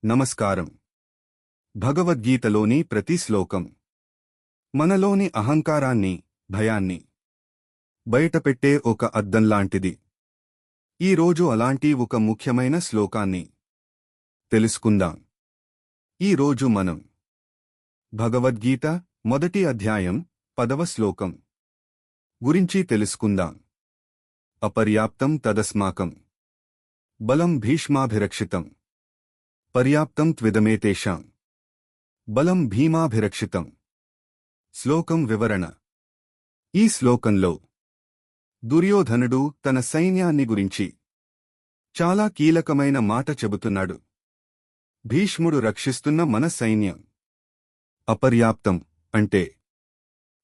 నమస్కారం. భగవద్గీతలోని ప్రతి శ్లోకం మనలోని అహంకారాన్ని, భయాన్ని బయటపెట్టే ఒక అద్దంలాంటిది. ఈరోజు అలాంటి ఒక ముఖ్యమైన శ్లోకాన్ని తెలుసుకుందాం. ఈరోజు మనం భగవద్గీత మొదటి అధ్యాయం 10వ శ్లోకం గురించి తెలుసుకుందాం. అపర్యాప్తం తదస్మాకం బలం భీష్మాభిరక్షితం పర్యాప్తం త్విదమేతేషాం బలం భీమాభిరక్షితం. శ్లోకం వివరణ. ఈ శ్లోకంలో దుర్యోధనుడు తన సైన్యాన్ని గురించి చాలా కీలకమైన మాట చెబుతున్నాడు. భీష్ముడు రక్షిస్తున్న మన సైన్యం అపర్యాప్తం అంటే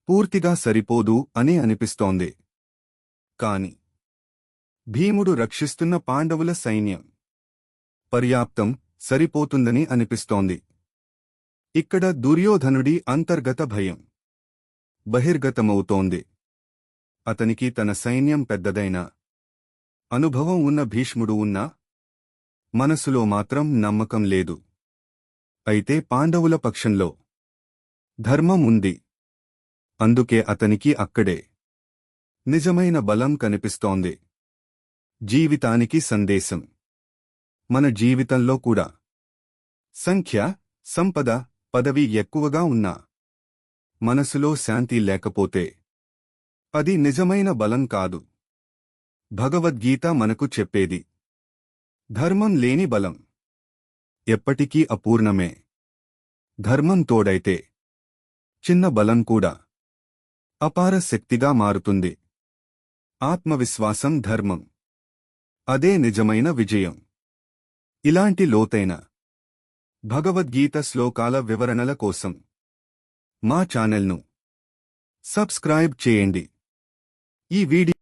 పూర్తిగా సరిపోదు అని అనిపిస్తోంది. కాని భీముడు రక్షిస్తున్న పాండవుల సైన్యం పర్యాప్తం, సరిపోతుందని అనిపిస్తోంది. ఇక్కడ దుర్యోధనుడి అంతర్గత భయం బహిర్గతమవుతోంది. అతనికి తన సైన్యం పెద్దదైనా, అనుభవం ఉన్న భీష్ముడు ఉన్నా, మనసులో మాత్రం నమ్మకం లేదు. అయితే పాండవుల పక్షంలో ధర్మం ఉంది. అందుకే అతనికి అక్కడే నిజమైన బలం కనిపిస్తోంది. జీవితానికి సందేశం. మన జీవితంలో కూడా సంఖ్య, సంపద, పదవి ఎక్కువగా ఉన్నా మనసులో శాంతి లేకపోతే అది నిజమైన బలం కాదు. భగవద్గీత మనకు చెప్పేది ధర్మం లేని బలం ఎప్పటికీ అపూర్ణమే. ధర్మం తోడైతే చిన్న బలం కూడా అపార శక్తిగా మారుతుంది. ఆత్మవిశ్వాసం ధర్మం. అదే నిజమైన విజయం. ఇలాంటి లోతైన భగవద్గీత శ్లోకాల వివరణల కోసం మా ఛానల్ను సబ్స్క్రైబ్ చేయండి. ఈ వీడియో